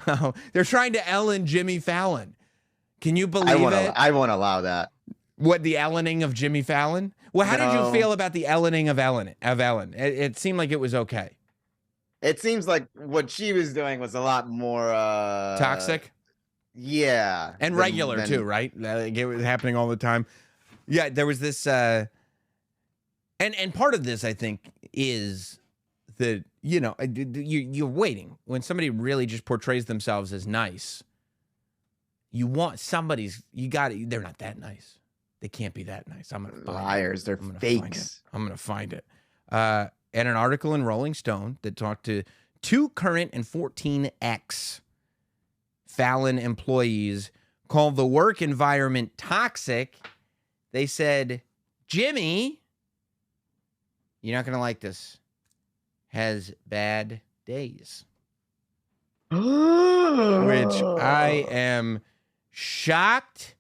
Oh, they're trying to Ellen Jimmy Fallon. Can you believe it? I won't allow that. What, the Ellening of Jimmy Fallon? Well, how did you feel about the Ellening of Ellen? It seemed like it was okay. It seems like what she was doing was a lot more Toxic? Yeah. And regular too, right? Like, it was happening all the time. Yeah, there was this and part of this, I think, is that, you're waiting. When somebody really just portrays themselves as nice, you want they're not that nice. They can't be that nice. I'm going to find liars. They're fakes. I'm going to find it. And an article in Rolling Stone that talked to 2 current and 14 ex-Fallon employees called the work environment toxic. They said, Jimmy, you're not going to like this, has bad days. Which I am shocked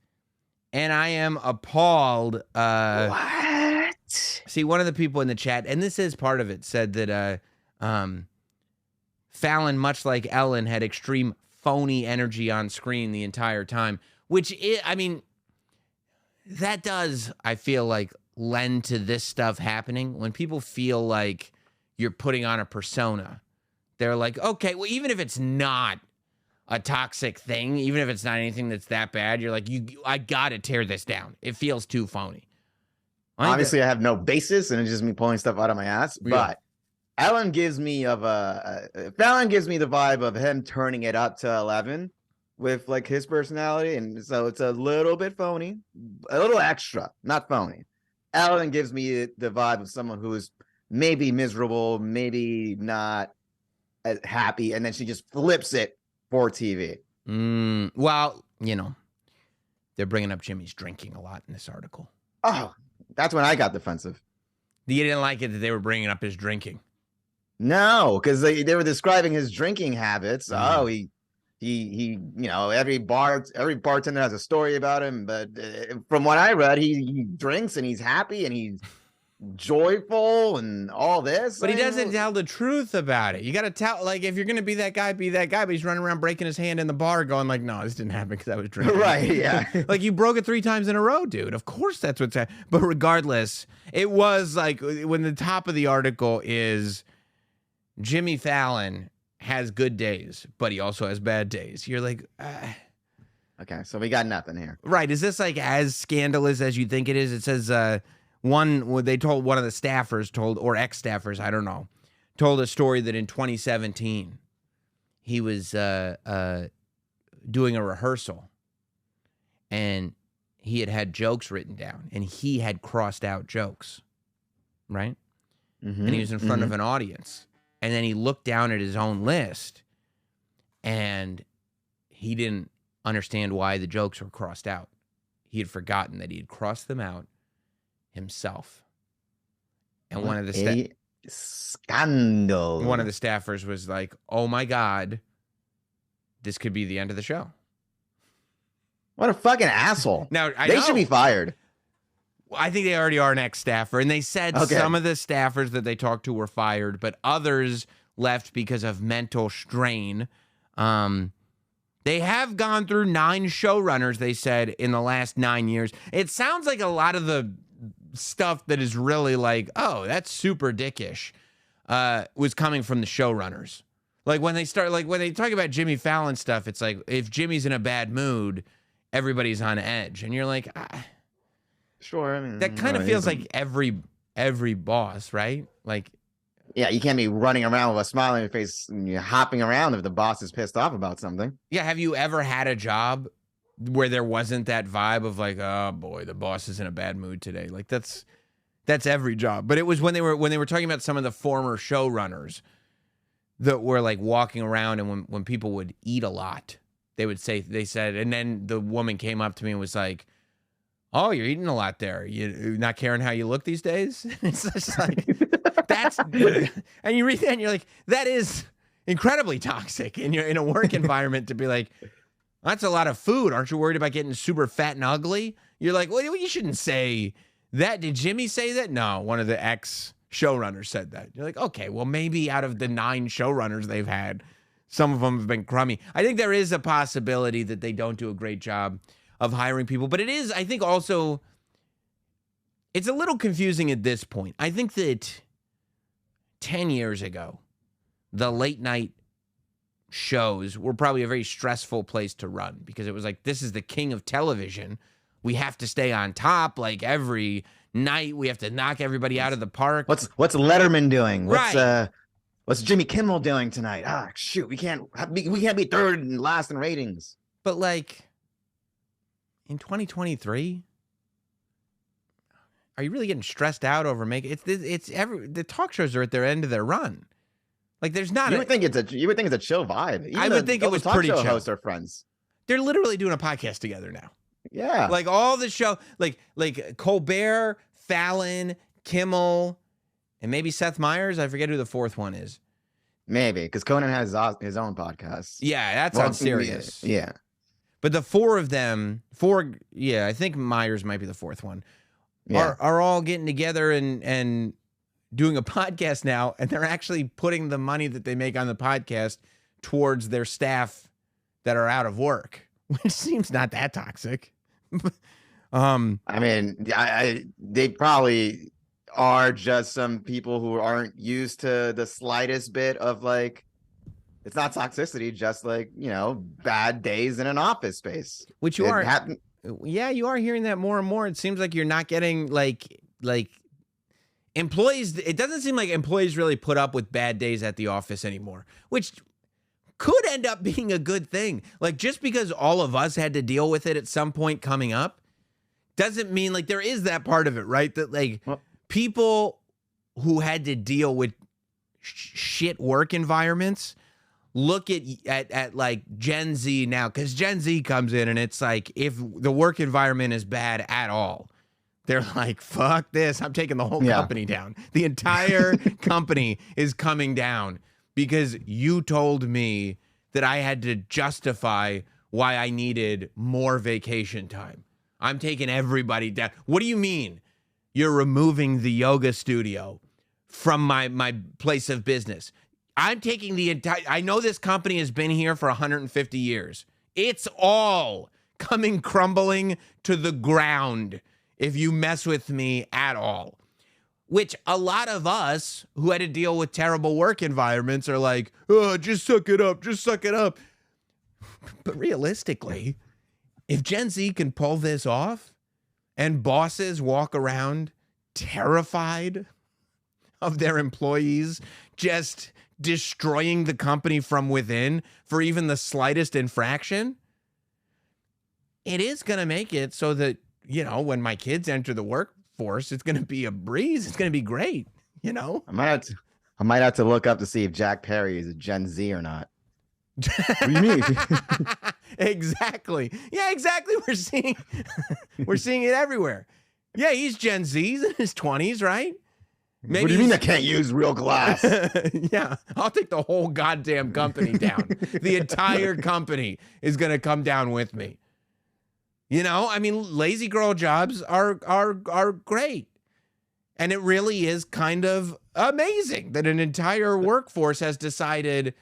and I am appalled. What? See, one of the people in the chat, and this is part of it, said that Fallon, much like Ellen, had extreme phony energy on screen the entire time, which that does, I feel like, lend to this stuff happening. When people feel like you're putting on a persona, they're like, okay, well, even if it's not a toxic thing, even if it's not anything that's that bad, you're like, I gotta tear this down. It feels too phony. Obviously, I have no basis, and it's just me pulling stuff out of my ass. Yeah. But Fallon gives me the vibe of him turning it up to 11 with like his personality, and so it's a little bit phony, a little extra, not phony. Ellen gives me the vibe of someone who is maybe miserable, maybe not as happy, and then she just flips it for TV. Well, they're bringing up Jimmy's drinking a lot in this article. Oh, that's when I got defensive. You didn't like it that they were bringing up his drinking? No, because they were describing his drinking habits. Oh, he every bartender has a story about him, but from what I read, he drinks and he's happy and he's joyful and all this. But he doesn't tell the truth about it. You got to tell, like, if you're going to be that guy, be that guy. But he's running around breaking his hand in the bar going like, no, this didn't happen because I was drinking. Right, yeah. Like, you broke it 3 times in a row, dude. Of course that's what's happening. But regardless, it was like when the top of the article is Jimmy Fallon has good days, but he also has bad days. You're like, okay, so we got nothing here. Right. Is this like as scandalous as you think it is? It says one of the staffers or ex-staffers, I don't know, told a story that in 2017 he was doing a rehearsal and he had jokes written down and he had crossed out jokes, right? And he was in front of an audience. And then he looked down at his own list and he didn't understand why the jokes were crossed out. He had forgotten that he had crossed them out himself. And one of the scandal. One of the staffers was like, "Oh my God, this could be the end of the show." What a fucking asshole. Now they should be fired. I think they already are an ex-staffer, and they said some of the staffers that they talked to were fired, but others left because of mental strain. They have gone through 9 showrunners, they said, in the last 9 years. It sounds like a lot of the stuff that is really like, oh, that's super dickish, was coming from the showrunners. Like when they talk about Jimmy Fallon stuff, it's like if Jimmy's in a bad mood, everybody's on edge, and you're like, sure. I mean, that kind of feels like every boss, right? Like, yeah, you can't be running around with a smile on your face and you're hopping around if the boss is pissed off about something. Yeah, have you ever had a job where there wasn't that vibe of like, oh boy, the boss is in a bad mood today? Like that's every job. But it was when they were talking about some of the former showrunners that were like walking around, and when people would eat a lot, they said, and then the woman came up to me and was like, "Oh, you're eating a lot there. You're not caring how you look these days?" It's just like, that's, and you read that and you're like, that is incredibly toxic in a work environment to be like, that's a lot of food. Aren't you worried about getting super fat and ugly? You're like, well, you shouldn't say that. Did Jimmy say that? No, one of the ex-showrunners said that. You're like, okay, well, maybe out of the 9 showrunners they've had, some of them have been crummy. I think there is a possibility that they don't do a great job of hiring people, but it is, I think also, it's a little confusing at this point. I think that 10 years ago, the late night shows were probably a very stressful place to run because it was like, this is the king of television. We have to stay on top. Like every night, we have to knock everybody out of the park. What's Letterman doing? Right. What's Jimmy Kimmel doing tonight? Ah, shoot, we can't be third and last in ratings. But like in 2023, are you really getting stressed out over making the talk shows are at their end of their run? Like there's not. You would think it's a chill vibe. I would think it was pretty chill. Hosts are friends. They're literally doing a podcast together now. Yeah. Like all the show, like Colbert, Fallon, Kimmel, and maybe Seth Meyers. I forget who the fourth one is. Maybe because Conan has his own podcast. Yeah, that's on Sirius. Yeah. But the four of them, I think Myers might be the fourth one, are all getting together and doing a podcast now, and they're actually putting the money that they make on the podcast towards their staff that are out of work, which seems not that toxic. I mean, they probably are just some people who aren't used to the slightest bit of like, it's not toxicity, just like, bad days in an office space. Which you are hearing that more and more. It seems like you're not getting like employees. It doesn't seem like employees really put up with bad days at the office anymore, which could end up being a good thing. Like just because all of us had to deal with it at some point coming up doesn't mean like there is that part of it, right? That like people who had to deal with shit work environments look at like Gen Z now, because Gen Z comes in and it's like if the work environment is bad at all, they're like, fuck this. I'm taking the whole company down. The entire company is coming down because you told me that I had to justify why I needed more vacation time. I'm taking everybody down. What do you mean you're removing the yoga studio from my place of business? I'm taking the entire, I know this company has been here for 150 years. It's all coming crumbling to the ground if you mess with me at all. Which a lot of us who had to deal with terrible work environments are like, oh, just suck it up, just suck it up. But realistically, if Gen Z can pull this off and bosses walk around terrified of their employees just destroying the company from within for even the slightest infraction, it is going to make it so that, when my kids enter the workforce, it's going to be a breeze. It's going to be great. I might have to look up to see if Jack Perry is a Gen Z or not. What do you mean? Exactly. Yeah, exactly. We're seeing it everywhere. Yeah, he's Gen Z. He's in his 20s, right? Maybe what do you mean I can't use real glass? Yeah, I'll take the whole goddamn company down. The entire company is going to come down with me. Lazy girl jobs are great. And it really is kind of amazing that an entire workforce has decided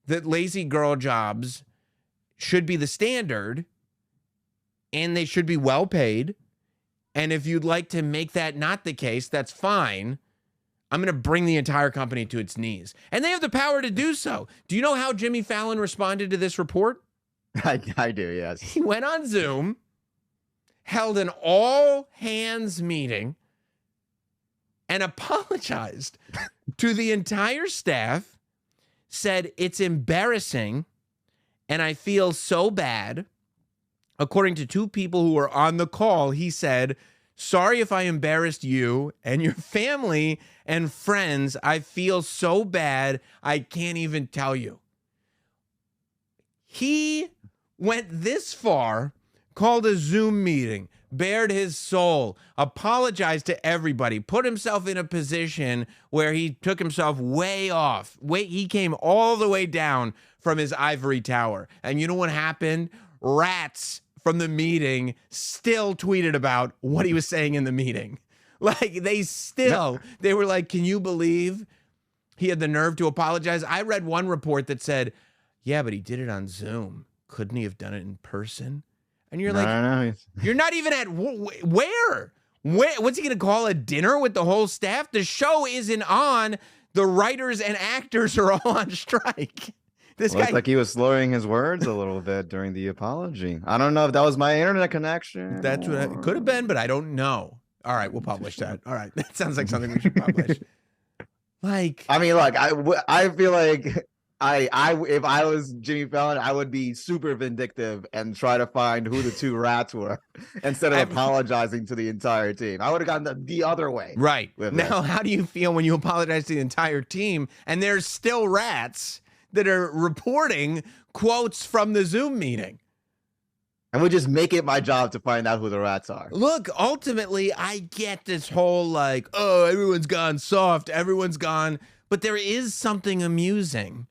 that lazy girl jobs should be the standard and they should be well paid. And if you'd like to make that not the case, that's fine. I'm going to bring the entire company to its knees. And they have the power to do so. Do you know how Jimmy Fallon responded to this report? I do, yes. He went on Zoom, held an all-hands meeting, and apologized to the entire staff, said, it's embarrassing, and I feel so bad. According to two people who were on the call, he said, sorry if I embarrassed you and your family and friends. I feel so bad, I can't even tell you. He went this far, called a Zoom meeting, bared his soul, apologized to everybody, put himself in a position where he took himself way off. He came all the way down from his ivory tower. And you know what happened? Rats from the meeting still tweeted about what he was saying in the meeting. Like they were like, can you believe he had the nerve to apologize? I read one report that said yeah, but he did it on Zoom. Couldn't he have done it in person? And you're No. you're not even at where? What's he going to call a dinner with the whole staff? The show isn't on. The writers and actors are all on strike. This guy, Looks like he was slurring his words a little bit during the apology. I don't know if that was my internet connection. That's what it could have been, but I don't know. All right, we'll publish that. All right, that sounds like something we should publish. Like, I mean, look, I feel like if I was Jimmy Fallon, I would be super vindictive and try to find who the two rats were instead of apologizing to the entire team. I would have gone the other way. Right. Now, how do you feel when you apologize to the entire team and there's still rats that are reporting quotes from the Zoom meeting? And we just make it my job to find out who the rats are. Look, ultimately, I get this whole like, oh, everyone's gone soft, everyone's gone. But there is something amusing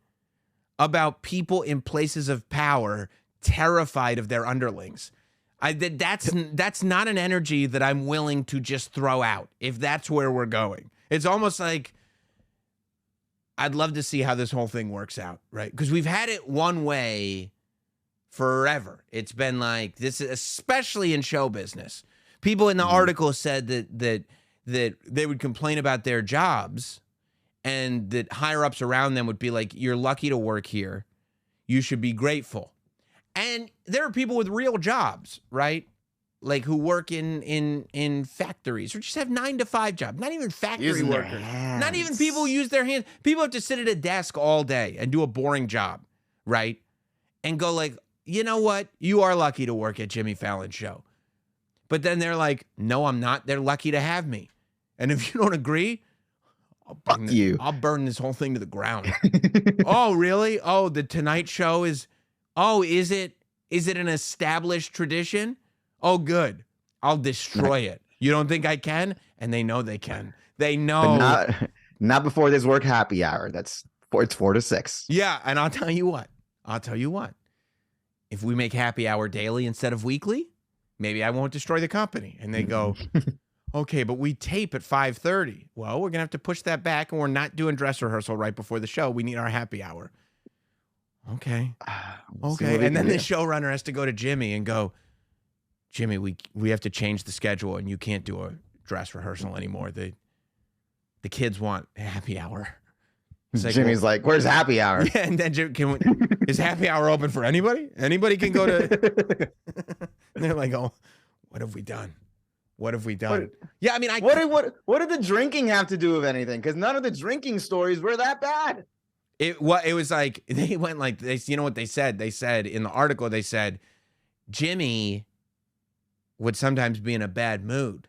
about people in places of power terrified of their underlings. That's not an energy that I'm willing to just throw out if that's where we're going. It's almost like I'd love to see how this whole thing works out, right? Because we've had it one way forever. It's been like this, especially in show business. People in the article said that they would complain about their jobs, and that higher ups around them would be like, "You're lucky to work here. You should be grateful." And there are people with real jobs, right? Like who work in factories or just have 9-to-5 jobs. Not even factory workers. Not even people who use their hands. People have to sit at a desk all day and do a boring job, right? And go like, you know what? You are lucky to work at Jimmy Fallon's show. But then they're like, no, I'm not. They're lucky to have me. And if you don't agree, I'll burn this whole thing to the ground. Oh, really? Oh, the Tonight Show is, is it an established tradition? Oh, good. I'll destroy it. You don't think I can? And they know they can. They know. But not before this work happy hour. It's 4 to 6. Yeah, and I'll tell you what. If we make happy hour daily instead of weekly, maybe I won't destroy the company. And they go, okay, but we tape at 5:30. Well, we're going to have to push that back, and we're not doing dress rehearsal right before the show. We need our happy hour. Okay. Okay. And then the showrunner has to go to Jimmy and go, Jimmy, we have to change the schedule, and you can't do a dress rehearsal anymore. The kids want happy hour. Like, Jimmy's like, where's happy hour? Yeah, and then is happy hour open for anybody? Anybody can go to. And they're like, oh, what have we done? What have we done? Yeah, I mean, what did the drinking have to do with anything? Because none of the drinking stories were that bad. It was like they went like this. You know what they said? They said in the article, they said Jimmy would sometimes be in a bad mood,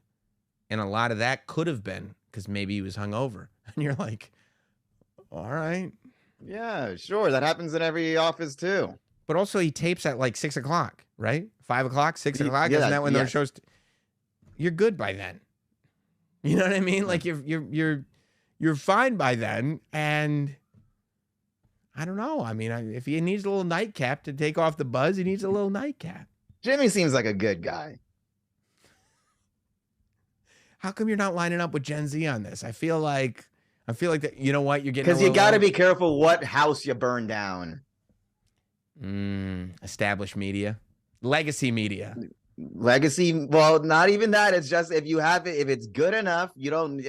and a lot of that could have been because maybe he was hungover. And you're like, all right, yeah, sure, that happens in every office too. But also, he tapes at like 6 o'clock, right? 5 o'clock, 6 o'clock. Isn't that when those shows? You're good by then. You know what I mean? Like you're fine by then, and I don't know. I mean, if he needs a little nightcap to take off the buzz, he needs a little nightcap. Jimmy seems like a good guy. How come you're not lining up with Gen Z on this? I feel like that. You know what? You're getting because you got to be careful what house you burn down. Established media, legacy media. Legacy, well, not even that. It's just if it's good enough, you don't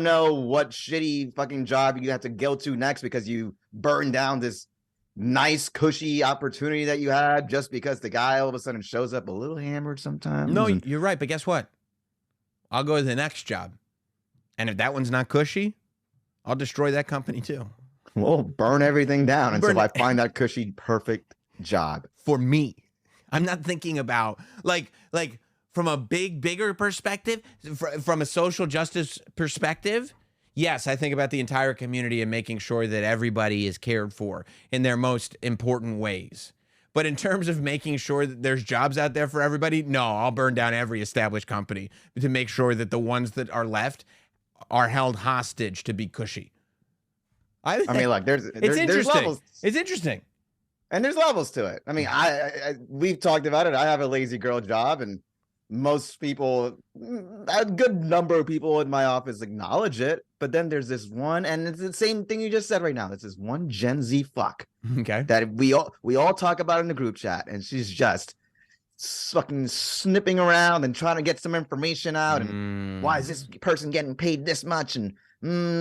know what shitty fucking job you have to go to next because you burn down this nice cushy opportunity that you had just because the guy all of a sudden shows up a little hammered sometimes. No, you're right, but guess what? I'll go to the next job, and if that one's not cushy, I'll destroy that company too. We'll burn everything down until I find that cushy perfect job for me. I'm not thinking about like from a bigger perspective, from a social justice perspective. Yes, I think about the entire community and making sure that everybody is cared for in their most important ways. But in terms of making sure that there's jobs out there for everybody, no, I'll burn down every established company to make sure that the ones that are left are held hostage to be cushy. I mean, look, there's levels. It's interesting. And there's levels to it. I mean, we've talked about it. I have a lazy girl job, and most people, a good number of people in my office acknowledge it. But then there's this one, and it's the same thing you just said right now. It's this one Gen Z fuck Okay. that we all talk about in the group chat, and she's just fucking snipping around and trying to get some information out. And why is this person getting paid this much? And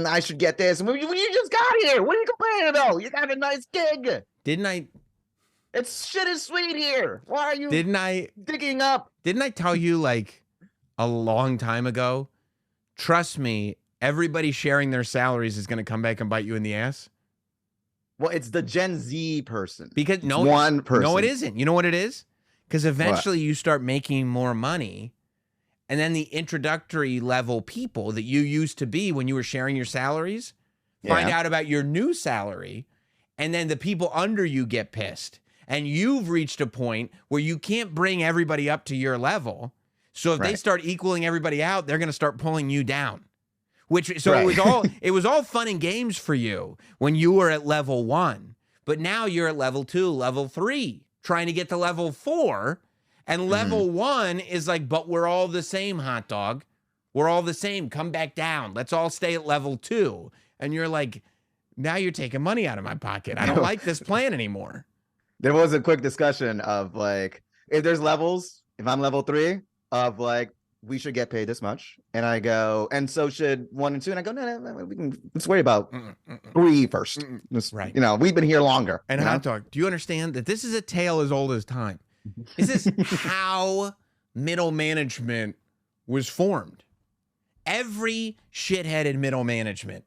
I should get this. And when you just got here, what are you complaining about? You got a nice gig. It's shit is sweet here. Why are you digging up? Didn't I tell you like a long time ago? Trust me, everybody sharing their salaries is going to come back and bite you in the ass. Well, it's the Gen Z person. Because one person. No, it isn't. You know what it is? Because eventually you start making more money, and then the introductory level people that you used to be when you were sharing your salaries find out about your new salary, and then the people under you get pissed. And you've reached a point where you can't bring everybody up to your level. So if they start equaling everybody out, they're going to start pulling you down. It was all fun and games for you when you were at level 1. But now you're at level 2, level 3, trying to get to level 4. And level 1 is like, but we're all the same, hot dog. We're all the same. Come back down. Let's all stay at level 2. And you're like, now you're taking money out of my pocket. I don't like this plan anymore. There was a quick discussion of like, if there's levels, if I'm level 3, of like, we should get paid this much. And I go, and so should 1 and 2. And I go, no, let's worry about 3 first. Right. You know, we've been here longer. And hot dog, do you understand that this is a tale as old as time? This is how middle management was formed. Every shithead in middle management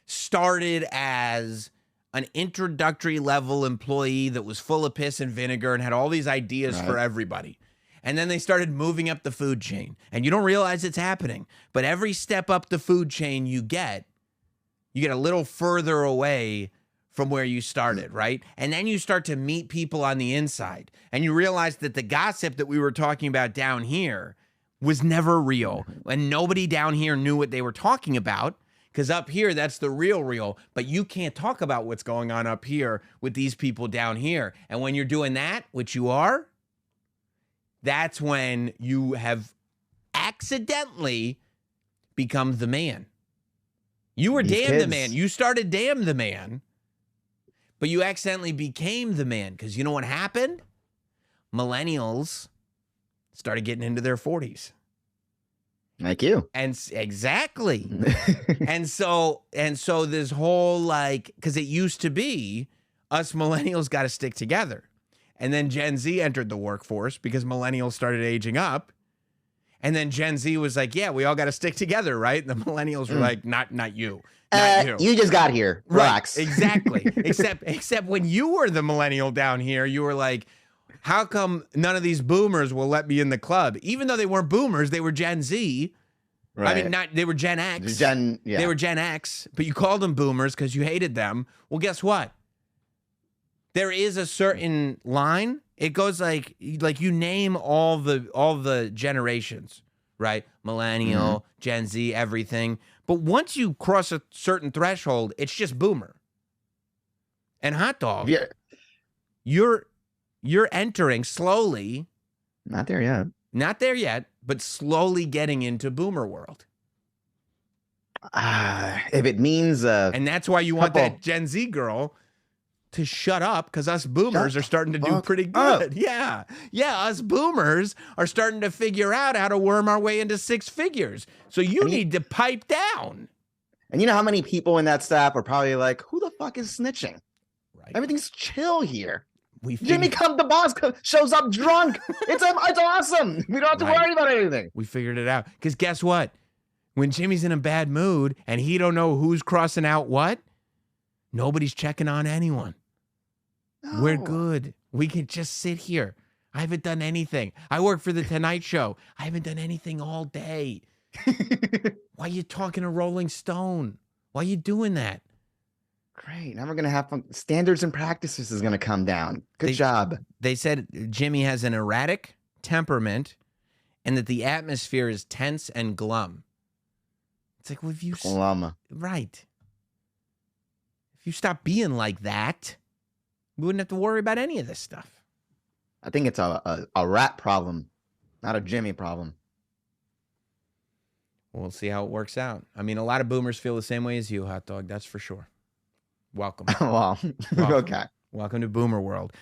started as an introductory level employee that was full of piss and vinegar and had all these ideas for everybody. And then they started moving up the food chain. And you don't realize it's happening. But every step up the food chain you get a little further away from where you started, right? And then you start to meet people on the inside. And you realize that the gossip that we were talking about down here was never real. And nobody down here knew what they were talking about. Because up here, that's the real. But you can't talk about what's going on up here with these people down here. And when you're doing that, which you are, that's when you have accidentally become the man. You were the man. You started damn the man. But you accidentally became the man. Because you know what happened? Millennials started getting into their 40s. Like you. And exactly. and so this whole like, because it used to be us millennials got to stick together. And then Gen Z entered the workforce because millennials started aging up. And then Gen Z was like, yeah, we all got to stick together, right? And the millennials were like, not you. Not you. You just got here. Relax. Right, exactly. except when you were the millennial down here, you were like, how come none of these boomers will let me in the club? Even though they weren't boomers, they were Gen Z. Right. I mean, they were Gen X. They were Gen X, but you called them boomers because you hated them. Well, guess what? There is a certain line. It goes like you name all the generations, right? Millennial, Gen Z, everything. But once you cross a certain threshold, it's just boomer. And hot dog, you're entering slowly. Not there yet, but slowly getting into boomer world. If it means and that's why you want that Gen Z girl to shut up, because us boomers are starting to do pretty good. Yeah, us boomers are starting to figure out how to worm our way into 6 figures. So you need to pipe down. And you know how many people in that staff are probably like, who the fuck is snitching? Right. Everything's chill here. Jimmy the boss shows up drunk. It's awesome. We don't have to worry about anything. We figured it out. Because guess what? When Jimmy's in a bad mood and he don't know who's crossing out what, nobody's checking on anyone. No. We're good. We can just sit here. I haven't done anything. I work for the Tonight Show. I haven't done anything all day. Why are you talking to Rolling Stone? Why are you doing that? Great. Now we're going to have fun. Standards and practices is going to come down. Good job. They said Jimmy has an erratic temperament and that the atmosphere is tense and glum. It's like, well, if you... Glum. Right. If you stop being like that, we wouldn't have to worry about any of this stuff. I think it's a rat problem. not a Jimmy problem. We'll see how it works out. I mean, a lot of boomers feel the same way as you, Hot Dog. That's for sure. Welcome. Well, Welcome. okay. Welcome to Boomer World.